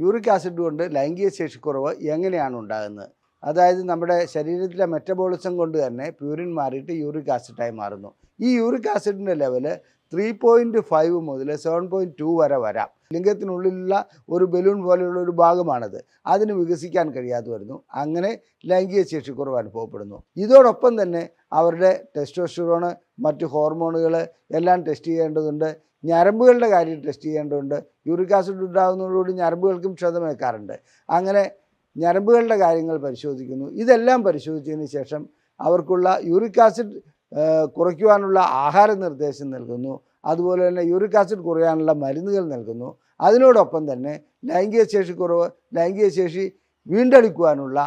Uric acid കൊണ്ട് ലൈംഗിക ശേഷിക്കുറവ് എങ്ങനെയാണ് ഉണ്ടാകുന്നത്? അതായത് നമ്മുടെ ശരീരത്തിലെ മെറ്റബോളിസം കൊണ്ട് തന്നെ പ്യൂരിൻ മാറിയിട്ട് യൂറിക് ആസിഡായി മാറുന്നു. ഈ യൂറിക് ആസിഡിൻ്റെ ലെവല് 3.5 മുതൽ 7.2 വരെ വരാം. ലിംഗത്തിനുള്ളിലുള്ള ഒരു ബലൂൺ പോലെയുള്ള ഒരു ഭാഗമാണത്. അതിന് വികസിക്കാൻ കഴിയാതെ വരുന്നു. അങ്ങനെ ലൈംഗിക ശേഷിക്കുറവ് അനുഭവപ്പെടുന്നു. ഇതോടൊപ്പം തന്നെ അവരുടെ ടെസ്റ്റോസ്റ്റിറോൺ, മറ്റ് ഹോർമോണുകൾ എല്ലാം ടെസ്റ്റ് ചെയ്യേണ്ടതുണ്ട്. ഞരമ്പുകളുടെ കാര്യം ടെസ്റ്റ് ചെയ്യേണ്ടതുണ്ട്. യൂറിക് ആസിഡ് ഉണ്ടാകുന്നതോടുകൂടി ഞരമ്പുകൾക്കും ക്ഷതമേൽക്കാറുണ്ട്. അങ്ങനെ ഞരമ്പുകളുടെ കാര്യങ്ങൾ പരിശോധിക്കുന്നു. ഇതെല്ലാം പരിശോധിച്ചതിന് ശേഷം അവർക്കുള്ള യൂറിക് ആസിഡ് കുറയ്ക്കുവാനുള്ള ആഹാര നിർദ്ദേശം നൽകുന്നു. അതുപോലെ തന്നെ യൂറിക് ആസിഡ് കുറയാനുള്ള മരുന്നുകൾ നൽകുന്നു. അതിനോടൊപ്പം തന്നെ ലൈംഗിക ശേഷിക്കുറവ്, ലൈംഗിക ശേഷി വീണ്ടെടുക്കുവാനുള്ള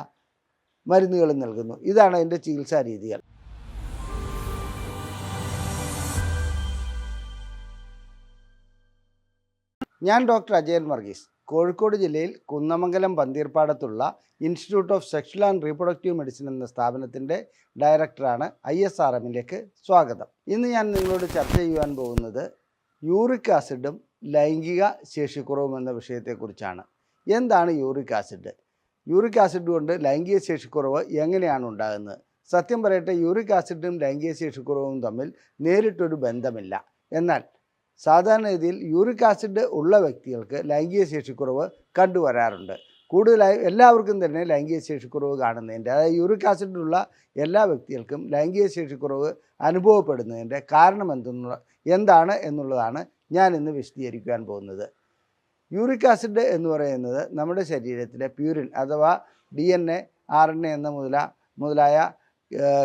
മരുന്നുകളും നൽകുന്നു. ഇതാണ് അതിൻ്റെ ചികിത്സാ രീതികൾ. ഞാൻ ഡോക്ടർ അജയൻ വർഗീസ്, കോഴിക്കോട് ജില്ലയിൽ കുന്നമംഗലം പന്തീർപ്പാടത്തുള്ള institute of sexual and reproductive medicine എന്ന സ്ഥാപനത്തിൻ്റെ ഡയറക്ടറാണ്. ISRMലേക്ക് സ്വാഗതം. ഇന്ന് ഞാൻ നിങ്ങളോട് ചർച്ച ചെയ്യുവാൻ പോകുന്നത് യൂറിക് ആസിഡും ലൈംഗിക ശേഷിക്കുറവും എന്ന വിഷയത്തെക്കുറിച്ചാണ്. എന്താണ് യൂറിക് ആസിഡ്? യൂറിക് ആസിഡ് കൊണ്ട് ലൈംഗിക ശേഷിക്കുറവ് എങ്ങനെയാണ് ഉണ്ടാകുന്നത്? സത്യം പറയട്ടെ, യൂറിക് ആസിഡും ലൈംഗിക ശേഷിക്കുറവും തമ്മിൽ നേരിട്ടൊരു ബന്ധമില്ല. എന്നാൽ സാധാരണഗതിയിൽ യൂറിക് ആസിഡ് ഉള്ള വ്യക്തികൾക്ക് ലൈംഗിക ശേഷിക്കുറവ് കണ്ടുവരാറുണ്ട്. കൂടുതലായി എല്ലാവർക്കും തന്നെ ലൈംഗിക ശേഷിക്കുറവ് കാണുന്നതിൻ്റെ, അതായത് യൂറിക് ആസിഡുള്ള എല്ലാ വ്യക്തികൾക്കും ലൈംഗിക ശേഷിക്കുറവ് അനുഭവപ്പെടുന്നതിൻ്റെ കാരണം എന്താണ് എന്നുള്ളതാണ് ഞാൻ ഇന്ന് വിശദീകരിക്കാൻ പോകുന്നത്. യൂറിക് ആസിഡ് എന്ന് പറയുന്നത് നമ്മുടെ ശരീരത്തിലെ പ്യൂരിൻ അഥവാ DNA, RNA എന്ന മുതലായ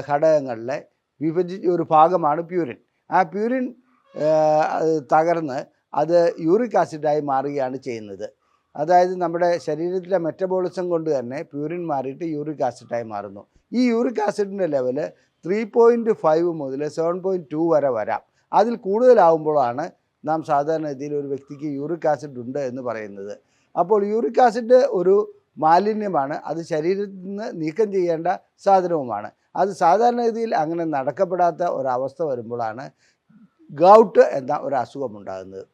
ഘടകങ്ങളിലെ ഒരു ഭാഗമാണ് പ്യൂരിൻ. ആ പ്യൂരിൻ തകർന്ന് അത് യൂറിക് ആസിഡായി മാറുകയാണ് ചെയ്യുന്നത്. അതായത് നമ്മുടെ ശരീരത്തിലെ മെറ്റബോളിസം കൊണ്ട് തന്നെ പ്യൂരിൻ മാറിയിട്ട് യൂറിക് ആസിഡായി മാറുന്നു. ഈ യൂറിക് ആസിഡിൻ്റെ ലെവല് 3.5 മുതൽ 7.2 വരെ വരാം. അതിൽ കൂടുതലാവുമ്പോഴാണ് നാം സാധാരണഗതിയിൽ ഒരു വ്യക്തിക്ക് യൂറിക് ആസിഡ് ഉണ്ട് എന്ന് പറയുന്നത്. അപ്പോൾ യൂറിക് ആസിഡ് ഒരു മാലിന്യമാണ്. അത് ശരീരത്തിൽ നിന്ന് നീക്കം ചെയ്യേണ്ട സാധനവുമാണ്. അത് സാധാരണഗതിയിൽ അങ്ങനെ നടക്കപ്പെടാത്ത ഒരവസ്ഥ വരുമ്പോഴാണ് ഗൗട്ട് എന്ന ഒരു അസുഖമുണ്ടാകുന്നത്.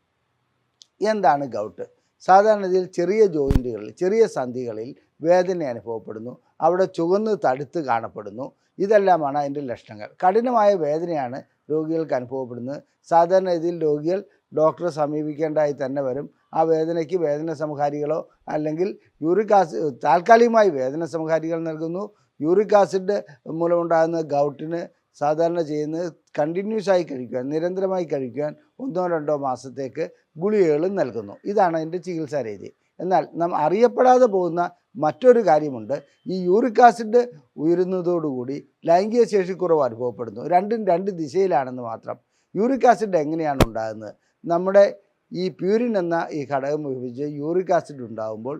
എന്താണ് ഗൗട്ട്? സാധാരണഗതിയിൽ ചെറിയ ജോയിൻറ്റുകളിൽ, ചെറിയ സന്ധികളിൽ വേദന അനുഭവപ്പെടുന്നു. അവിടെ ചുവന്ന് തടുത്ത് കാണപ്പെടുന്നു. ഇതെല്ലാമാണ് അതിൻ്റെ ലക്ഷണങ്ങൾ. കഠിനമായ വേദനയാണ് രോഗികൾക്ക് അനുഭവപ്പെടുന്നത്. സാധാരണഗതിയിൽ രോഗികൾ ഡോക്ടറെ സമീപിക്കേണ്ടതായി തന്നെ വരും. ആ വേദനയ്ക്ക് വേദന സംഹാരികളോ അല്ലെങ്കിൽ യൂറിക് ആസിഡ് താൽക്കാലികമായി വേദന സംഹാരികൾ നൽകുന്നു. യൂറിക് ആസിഡ് മൂലമുണ്ടാകുന്ന ഗൗട്ടിന് സാധാരണ ചെയ്യുന്നത് കണ്ടിന്യൂസ് ആയി കഴിക്കുവാൻ, നിരന്തരമായി കഴിക്കുവാൻ 1-2 മാസത്തേക്ക് ഗുളികകളും നൽകുന്നു. ഇതാണ് അതിൻ്റെ ചികിത്സാ രീതി. എന്നാൽ നാം അറിയപ്പെടാതെ പോകുന്ന മറ്റൊരു കാര്യമുണ്ട്. ഈ യൂറിക് ആസിഡ് ഉയരുന്നതോടുകൂടി ലൈംഗിക ശേഷിക്കുറവ് അനുഭവപ്പെടുന്നു. രണ്ടും രണ്ട് ദിശയിലാണെന്ന് മാത്രം. യൂറിക് ആസിഡ് എങ്ങനെയാണ് ഉണ്ടാകുന്നത്? നമ്മുടെ ഈ പ്യൂരിൻ എന്ന ഈ ഘടകം ഉപയോഗിച്ച് യൂറിക് ആസിഡ് ഉണ്ടാകുമ്പോൾ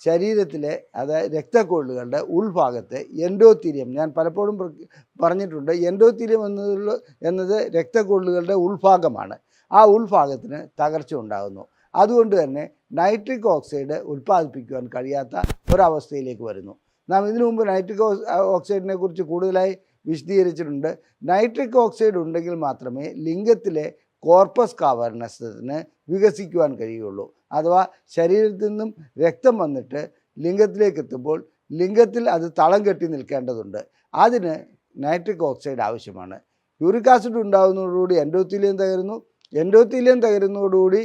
ശരീരത്തിലെ, അതായത് രക്തക്കൊള്ളുകളുടെ ഉൾഭാഗത്തെ എൻഡോത്തീലിയം, ഞാൻ പലപ്പോഴും പറഞ്ഞിട്ടുണ്ട്, എൻഡോത്തീലിയം എന്നത് രക്തക്കൊള്ളുകളുടെ ഉൾഭാഗമാണ്. ആ ഉൾഭാഗത്തിന് തകർച്ച ഉണ്ടാകുന്നു. അതുകൊണ്ട് തന്നെ നൈട്രിക് ഓക്സൈഡ് ഉൽപ്പാദിപ്പിക്കുവാൻ കഴിയാത്ത ഒരവസ്ഥയിലേക്ക് വരുന്നു. നാം ഇതിനു മുമ്പ് നൈട്രിക് ഓക്സൈഡിനെ കുറിച്ച് കൂടുതലായി വിശദീകരിച്ചിട്ടുണ്ട്. നൈട്രിക് ഓക്സൈഡ് ഉണ്ടെങ്കിൽ മാത്രമേ ലിംഗത്തിലെ കോർപ്പസ് കാവേർനസിന് വികസിക്കുവാൻ കഴിയുള്ളൂ. അഥവാ ശരീരത്തിൽ നിന്നും രക്തം വന്നിട്ട് ലിംഗത്തിലേക്ക് എത്തുമ്പോൾ ലിംഗത്തിൽ അത് തളം കെട്ടി നിൽക്കേണ്ടതുണ്ട്. അതിന് നൈട്രിക് ഓക്സൈഡ് ആവശ്യമാണ്. യൂറിക് ആസിഡ് ഉണ്ടാകുന്നതോടുകൂടി എൻഡോത്തീലിയം തകരുന്നു. എൻഡോത്തീലിയം തകരുന്നതോടുകൂടി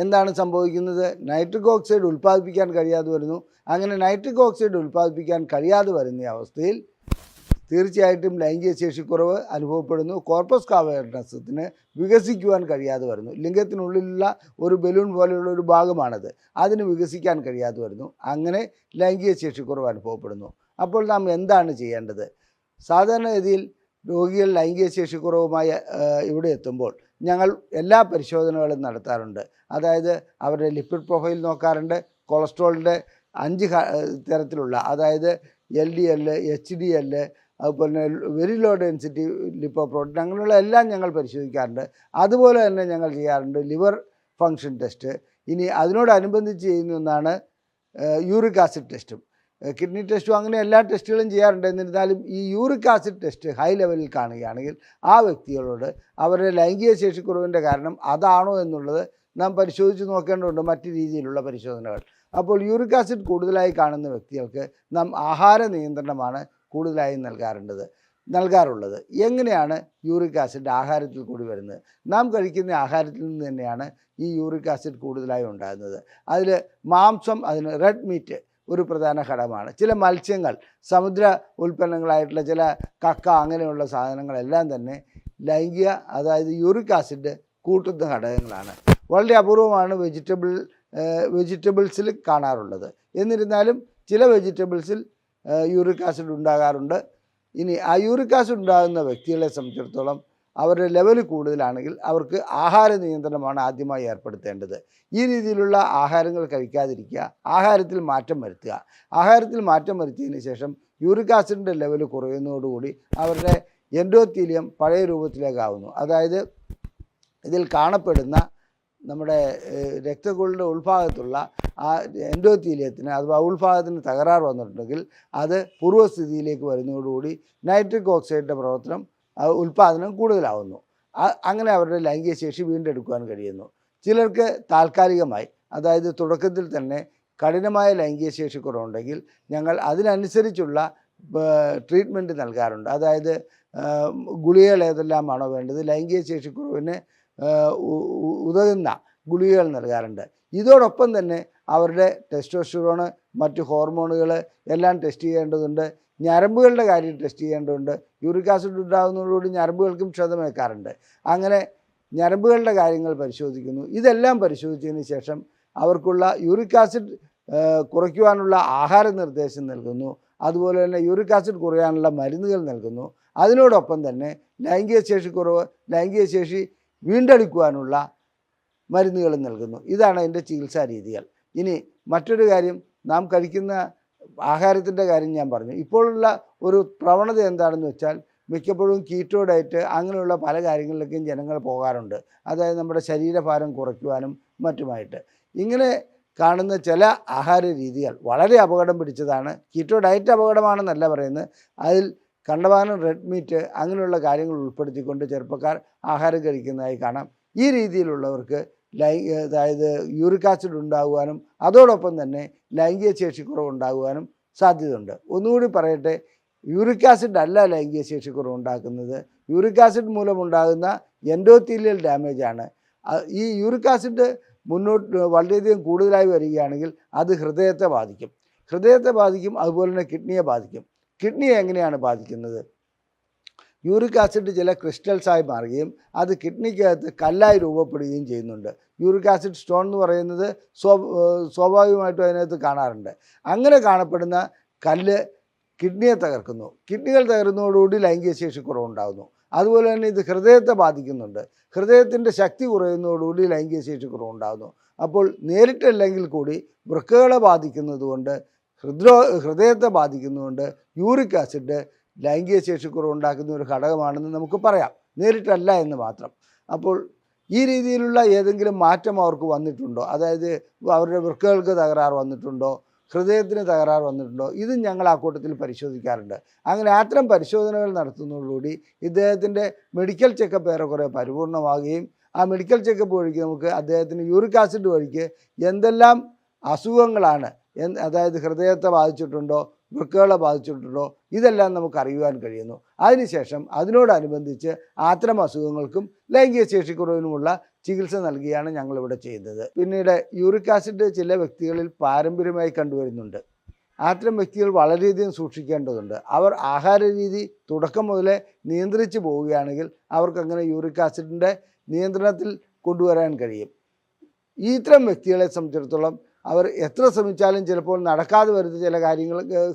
എന്താണ് സംഭവിക്കുന്നത്? നൈട്രിക് ഓക്സൈഡ് ഉൽപ്പാദിപ്പിക്കാൻ കഴിയാതെ വരുന്നു. അങ്ങനെ നൈട്രിക് ഓക്സൈഡ് ഉൽപ്പാദിപ്പിക്കാൻ കഴിയാതെ വരുന്ന അവസ്ഥയിൽ തീർച്ചയായിട്ടും ലൈംഗിക ശേഷിക്കുറവ് അനുഭവപ്പെടുന്നു. കോർപ്പസ് കാവേർനസിന് വികസിക്കുവാൻ കഴിയാതെ വരുന്നു. ലിംഗത്തിനുള്ളിലുള്ള ഒരു ബലൂൺ പോലെയുള്ള ഒരു ഭാഗമാണത്. അതിന് വികസിക്കാൻ കഴിയാതെ വരുന്നു. അങ്ങനെ ലൈംഗിക ശേഷിക്കുറവ് അനുഭവപ്പെടുന്നു. അപ്പോൾ നാം എന്താണ് ചെയ്യേണ്ടത്? സാധാരണഗതിയിൽ രോഗികൾ ലൈംഗിക ശേഷിക്കുറവുമായി ഇവിടെ എത്തുമ്പോൾ ഞങ്ങൾ എല്ലാ പരിശോധനകളും നടത്താറുണ്ട്. അതായത് അവരുടെ ലിപ്പിഡ് പ്രൊഫൈൽ നോക്കാറുണ്ട്. കൊളസ്ട്രോളിൻ്റെ 5 തരത്തിലുള്ള, അതായത് LDL, HDL, അതുപോലെ വെരി ലോ ഡെൻസിറ്റി ലിപ്പോപ്രോട്ടീൻ, അങ്ങനെയുള്ള എല്ലാം ഞങ്ങൾ പരിശോധിക്കാറുണ്ട്. അതുപോലെ തന്നെ ഞങ്ങൾ ചെയ്യാറുണ്ട് ലിവർ ഫങ്ഷൻ ടെസ്റ്റ്. ഇനി അതിനോടനുബന്ധിച്ച് ചെയ്യുന്ന ഒന്നാണ് യൂറിക് ആസിഡ് ടെസ്റ്റും, കിഡ്നി ടെസ്റ്റും. അങ്ങനെ എല്ലാ ടെസ്റ്റുകളും ചെയ്യാറുണ്ട്. എന്നിരുന്നാലും ഈ യൂറിക് ആസിഡ് ടെസ്റ്റ് ഹൈ ലെവലിൽ കാണുകയാണെങ്കിൽ ആ വ്യക്തികളോട് അവരുടെ ലൈംഗിക ശേഷിക്കുറവിൻ്റെ കാരണം അതാണോ എന്നുള്ളത് നാം പരിശോധിച്ച് നോക്കേണ്ടതുണ്ട് മറ്റ് രീതിയിലുള്ള പരിശോധനകൾ. അപ്പോൾ യൂറിക് ആസിഡ് കൂടുതലായി കാണുന്ന വ്യക്തികൾക്ക് നാം ആഹാര നിയന്ത്രണമാണ് കൂടുതലായി നൽകാറുള്ളത്. എങ്ങനെയാണ് യൂറിക് ആസിഡ് ആഹാരത്തിൽ കൂടി വരുന്നത്? നാം കഴിക്കുന്ന ആഹാരത്തിൽ നിന്ന് തന്നെയാണ് ഈ യൂറിക് ആസിഡ് കൂടുതലായി ഉണ്ടാകുന്നത്. അതിൽ മാംസം, അതിന് റെഡ് മീറ്റ് ഒരു പ്രധാന ഘടകമാണ്. ചില മത്സ്യങ്ങൾ, സമുദ്ര ഉൽപ്പന്നങ്ങളായിട്ടുള്ള ചില കക്ക, അങ്ങനെയുള്ള സാധനങ്ങളെല്ലാം തന്നെ ലൈംഗിക, അതായത് യൂറിക് ആസിഡ് കൂട്ടുന്ന ഘടകങ്ങളാണ്. വളരെ അപൂർവമാണ് വെജിറ്റബിൾസിൽ കാണാറുള്ളത്. എന്നിരുന്നാലും ചില വെജിറ്റബിൾസിൽ യൂറിക് ആസിഡ് ഉണ്ടാകാറുണ്ട്. ഇനി ആ യൂറിക് ആസിഡ് ഉണ്ടാകുന്ന വ്യക്തികളെ സംബന്ധിച്ചിടത്തോളം അവരുടെ ലെവൽ കൂടുതലാണെങ്കിൽ അവർക്ക് ആഹാര നിയന്ത്രണമാണ് ആദ്യമായി ഏർപ്പെടുത്തേണ്ടത്. ഈ രീതിയിലുള്ള ആഹാരങ്ങൾ കഴിക്കാതിരിക്കുക, ആഹാരത്തിൽ മാറ്റം വരുത്തുക. ആഹാരത്തിൽ മാറ്റം വരുത്തിയതിന് ശേഷം യൂറിക് ആസിഡിൻ്റെ ലെവൽ കുറയുന്നതോടുകൂടി അവരുടെ എൻഡോത്തീലിയം പഴയ രൂപത്തിലേക്കാവുന്നു. അതായത് ഇതിൽ കാണപ്പെടുന്ന നമ്മുടെ രക്തക്കുഴലിൻ്റെ ഉൾഭാഗത്തുള്ള ആ എൻഡോത്തീലിയത്തിന് അഥവാ ഉൾഭാഗത്തിന് തകരാറ് വന്നിട്ടുണ്ടെങ്കിൽ അത് പൂർവ്വസ്ഥിതിയിലേക്ക് വരുന്നതോടുകൂടി നൈട്രിക് ഓക്സൈഡിൻ്റെ പ്രവർത്തനം ഉൽപ്പാദനം കൂടുതലാവുന്നു. അങ്ങനെ അവരുടെ ലൈംഗിക ശേഷി വീണ്ടെടുക്കുവാൻ കഴിയുന്നു. ചിലർക്ക് താൽക്കാലികമായി, അതായത് തുടക്കത്തിൽ തന്നെ കഠിനമായ ലൈംഗിക ശേഷി കുറവുണ്ടെങ്കിൽ ഞങ്ങൾ അതിനനുസരിച്ചുള്ള ട്രീറ്റ്മെൻറ്റ് നൽകാറുണ്ട്. അതായത് ഗുളികകൾ ഏതെല്ലാമാണോ വേണ്ടത്, ലൈംഗിക ശേഷി കുറവിന് ഉതകുന്ന ഗുളികകൾ നൽകാറുണ്ട്. ഇതോടൊപ്പം തന്നെ അവരുടെ ടെസ്റ്റോസ്റ്ററോണ്, മറ്റ് ഹോർമോണുകൾ എല്ലാം ടെസ്റ്റ് ചെയ്യേണ്ടതുണ്ട്. ഞരമ്പുകളുടെ കാര്യം ടെസ്റ്റ് ചെയ്യേണ്ടതുണ്ട്. യൂറിക് ആസിഡ് ഉണ്ടാകുന്നതോടുകൂടി ഞരമ്പുകൾക്കും ക്ഷതമേൽക്കാറുണ്ട്. അങ്ങനെ ഞരമ്പുകളുടെ കാര്യങ്ങൾ പരിശോധിക്കുന്നു. ഇതെല്ലാം പരിശോധിച്ചതിന് ശേഷം അവർക്കുള്ള യൂറിക് ആസിഡ് കുറയ്ക്കുവാനുള്ള ആഹാര നിർദ്ദേശം നൽകുന്നു. അതുപോലെ തന്നെ യൂറിക് ആസിഡ് കുറയാനുള്ള മരുന്നുകൾ നൽകുന്നു. അതിനോടൊപ്പം തന്നെ ലൈംഗിക ശേഷി വീണ്ടെടുക്കുവാനുള്ള മരുന്നുകൾ നൽകുന്നു. ഇതാണ് അതിൻ്റെ ചികിത്സാ രീതികൾ. ഇനി മറ്റൊരു കാര്യം, നാം കഴിക്കുന്ന ആഹാരത്തിൻ്റെ കാര്യം ഞാൻ പറഞ്ഞു. ഇപ്പോഴുള്ള ഒരു പ്രവണത എന്താണെന്ന് വെച്ചാൽ മിക്കപ്പോഴും കീറ്റോ ഡയറ്റ് അങ്ങനെയുള്ള പല കാര്യങ്ങളിലേക്കും ജനങ്ങൾ പോകാറുണ്ട്. അതായത് നമ്മുടെ ശരീരഭാരം കുറയ്ക്കുവാനും മറ്റുമായിട്ട്. ഇങ്ങനെ കാണുന്ന ചില ആഹാര രീതികൾ വളരെ അപകടം പിടിച്ചതാണ്. കീറ്റോ ഡയറ്റ് അപകടമാണെന്നല്ല പറയുന്നത്. അതിൽ കണ്ടമാനം റെഡ് മീറ്റ് അങ്ങനെയുള്ള കാര്യങ്ങൾ ഉൾപ്പെടുത്തിക്കൊണ്ട് ചെറുപ്പക്കാർ ആഹാരം കഴിക്കുന്നതായി കാണാം. ഈ രീതിയിലുള്ളവർക്ക് അതായത് യൂറിക് ആസിഡ് ഉണ്ടാകുവാനും അതോടൊപ്പം തന്നെ ലൈംഗിക ശേഷിക്കുറവ് ഉണ്ടാകുവാനും സാധ്യതയുണ്ട്. ഒന്നുകൂടി പറയട്ടെ, യൂറിക് ആസിഡ് അല്ല ലൈംഗിക ശേഷിക്കുറവ് ഉണ്ടാക്കുന്നത്. യൂറിക് ആസിഡ് മൂലമുണ്ടാകുന്ന എൻഡോത്തീലിയൽ ഡാമേജാണ്. ഈ യൂറിക് ആസിഡ് വളരെയധികം കൂടുതലായി വരികയാണെങ്കിൽ അത് ഹൃദയത്തെ ബാധിക്കും. അതുപോലെ തന്നെ കിഡ്നിയെ ബാധിക്കും. കിഡ്നിയെ എങ്ങനെയാണ് ബാധിക്കുന്നത്? യൂറിക് ആസിഡ് ചില ക്രിസ്റ്റൽസായി മാറുകയും അത് കിഡ്നിക്കകത്ത് കല്ലായി രൂപപ്പെടുകയും ചെയ്യുന്നുണ്ട്. യൂറിക് ആസിഡ് സ്റ്റോൺ എന്ന് പറയുന്നത് സ്വാഭാവികമായിട്ടും അതിനകത്ത് കാണാറുണ്ട്. അങ്ങനെ കാണപ്പെടുന്ന കല്ല് കിഡ്നിയെ തകർക്കുന്നു. കിഡ്നികൾ തകരുന്നതോടുകൂടി ലൈംഗിക ശേഷി കുറവുണ്ടാകുന്നു. അതുപോലെ തന്നെ ഇത് ഹൃദയത്തെ ബാധിക്കുന്നുണ്ട്. ഹൃദയത്തിൻ്റെ ശക്തി കുറയുന്നതോടുകൂടി ലൈംഗിക ശേഷി കുറവുണ്ടാകുന്നു. അപ്പോൾ നേരിട്ടല്ലെങ്കിൽ കൂടി വൃക്കകളെ ബാധിക്കുന്നതുകൊണ്ട്, ഹൃദയത്തെ ബാധിക്കുന്നതുകൊണ്ട് യൂറിക് ആസിഡ് ലൈംഗിക ശേഷിക്കുറവുണ്ടാക്കുന്ന ഒരു ഘടകമാണെന്ന് നമുക്ക് പറയാം, നേരിട്ടല്ല എന്ന് മാത്രം. അപ്പോൾ ഈ രീതിയിലുള്ള ഏതെങ്കിലും മാറ്റം അവർക്ക് വന്നിട്ടുണ്ടോ? അതായത് അവരുടെ വൃക്കകൾക്ക് തകരാറ് വന്നിട്ടുണ്ടോ, ഹൃദയത്തിന് തകരാറ് വന്നിട്ടുണ്ടോ? ഇതും ഞങ്ങൾ ആ കൂട്ടത്തിൽ പരിശോധിക്കാറുണ്ട്. അങ്ങനെ അത്തരം പരിശോധനകൾ നടത്തുന്നതോടുകൂടി ഇദ്ദേഹത്തിൻ്റെ മെഡിക്കൽ ചെക്കപ്പ് ഏറെക്കുറെ പരിപൂർണമാകുകയും ആ മെഡിക്കൽ ചെക്കപ്പ് വഴിക്ക് നമുക്ക് അദ്ദേഹത്തിന് യൂറിക് ആസിഡ് വഴിക്ക് എന്തെല്ലാം അസുഖങ്ങളാണ്, അതായത് ഹൃദയത്തെ ബാധിച്ചിട്ടുണ്ടോ, വൃക്കകളെ ബാധിച്ചിട്ടുണ്ടോ, ഇതെല്ലാം നമുക്ക് അറിയുവാൻ കഴിയുന്നു. അതിനുശേഷം അതിനോടനുബന്ധിച്ച് അത്തരം അസുഖങ്ങൾക്കും ലൈംഗിക ശേഷിക്കുറവിനുമുള്ള ചികിത്സ നൽകുകയാണ് ഞങ്ങളിവിടെ ചെയ്യുന്നത്. പിന്നീട് യൂറിക് ആസിഡ് ചില വ്യക്തികളിൽ പാരമ്പര്യമായി കണ്ടുവരുന്നുണ്ട്. അത്തരം വ്യക്തികൾ വളരെയധികം സൂക്ഷിക്കേണ്ടതുണ്ട്. അവർ ആഹാര രീതി തുടക്കം മുതലേ നിയന്ത്രിച്ച് പോവുകയാണെങ്കിൽ അവർക്കങ്ങനെ യൂറിക് ആസിഡിൻ്റെ നിയന്ത്രണത്തിൽ കൊണ്ടുവരാൻ കഴിയും. ഇത്തരം വ്യക്തികളെ സംബന്ധിച്ചിടത്തോളം അവർ എത്ര ശ്രമിച്ചാലും ചിലപ്പോൾ നടക്കാതെ വരുന്ന ചില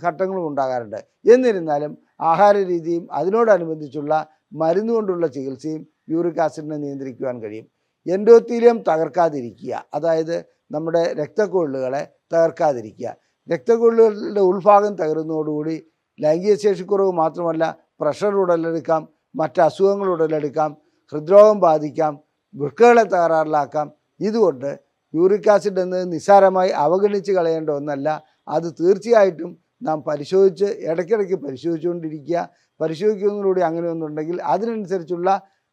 ഘട്ടങ്ങളും ഉണ്ടാകാറുണ്ട്. എന്നിരുന്നാലും ആഹാര രീതിയും അതിനോടനുബന്ധിച്ചുള്ള മരുന്ന് കൊണ്ടുള്ള ചികിത്സയും യൂറിക് ആസിഡിനെ നിയന്ത്രിക്കുവാൻ കഴിയും. എൻഡോത്തീലിയം തകർക്കാതിരിക്കുക, അതായത് നമ്മുടെ രക്തക്കുഴലുകളെ തകർക്കാതിരിക്കുക. രക്തക്കുഴലുകളുടെ ഉൾഭാഗം തകരുന്നതോടുകൂടി ലൈംഗിക ശേഷിക്കുറവ് മാത്രമല്ല, പ്രഷർ ഉടലെടുക്കാം, മറ്റ് അസുഖങ്ങൾ ഉടലെടുക്കാം, ഹൃദ്രോഗം ബാധിക്കാം, വൃക്കകളെ തകരാറിലാക്കാം. ഇതുകൊണ്ട് യൂറിക് ആസിഡ് എന്നത് നിസ്സാരമായി അവഗണിച്ച് കളയേണ്ട ഒന്നല്ല. അത് തീർച്ചയായിട്ടും നാം ഇടയ്ക്കിടയ്ക്ക് പരിശോധിച്ചുകൊണ്ടിരിക്കുക. പരിശോധിക്കുന്നതിലൂടെ അങ്ങനെ ഒന്നുണ്ടെങ്കിൽ അതിനനുസരിച്ചുള്ള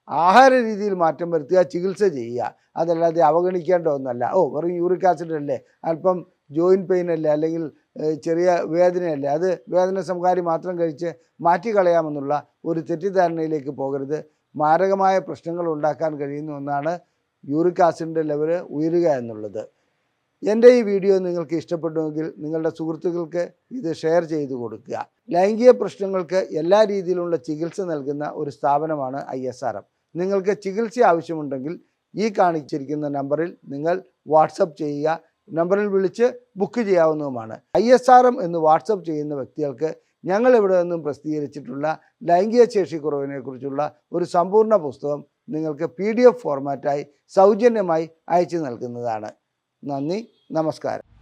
ആഹാര രീതിയിൽ മാറ്റം വരുത്തുക, ചികിത്സ ചെയ്യുക. അതല്ലാതെ അവഗണിക്കേണ്ട ഒന്നല്ല. വെറും യൂറിക് ആസിഡ് അല്ലേ, അല്പം ജോയിൻറ്റ് പെയിൻ അല്ലേ, അല്ലെങ്കിൽ ചെറിയ വേദനയല്ലേ, അത് വേദന സംഹാരി മാത്രം കഴിച്ച് മാറ്റിക്കളയാമെന്നുള്ള ഒരു തെറ്റിദ്ധാരണയിലേക്ക് പോകരുത്. മാരകമായ പ്രശ്നങ്ങൾ ഉണ്ടാക്കാൻ കഴിയുന്ന ഒന്നാണ് യൂറിക് ആസിഡിൻ്റെ ലെവൽ ഉയരുക എന്നുള്ളത്. എൻ്റെ ഈ വീഡിയോ നിങ്ങൾക്ക് ഇഷ്ടപ്പെട്ടുവെങ്കിൽ നിങ്ങളുടെ സുഹൃത്തുക്കൾക്ക് ഇത് ഷെയർ ചെയ്തു കൊടുക്കുക. ലൈംഗിക പ്രശ്നങ്ങൾക്ക് എല്ലാ രീതിയിലുള്ള ചികിത്സ നൽകുന്ന ഒരു സ്ഥാപനമാണ് ISRM. നിങ്ങൾക്ക് ചികിത്സ ആവശ്യമുണ്ടെങ്കിൽ ഈ കാണിച്ചിരിക്കുന്ന നമ്പറിൽ നിങ്ങൾ വാട്സപ്പ് ചെയ്യുക. നമ്പറിൽ വിളിച്ച് ബുക്ക് ചെയ്യാവുന്നതുമാണ്. ISRM എന്ന് വാട്സപ്പ് ചെയ്യുന്ന വ്യക്തികൾക്ക് ഞങ്ങൾ ഇവിടെ നിന്നും പ്രസിദ്ധീകരിച്ചിട്ടുള്ള ലൈംഗിക ശേഷി കുറവിനെക്കുറിച്ചുള്ള ഒരു സമ്പൂർണ്ണ പുസ്തകം നിങ്ങൾക്ക് PDF ഫോർമാറ്റായി സൗജന്യമായി അയച്ചു നൽകുന്നതാണ്. നന്ദി, നമസ്കാരം.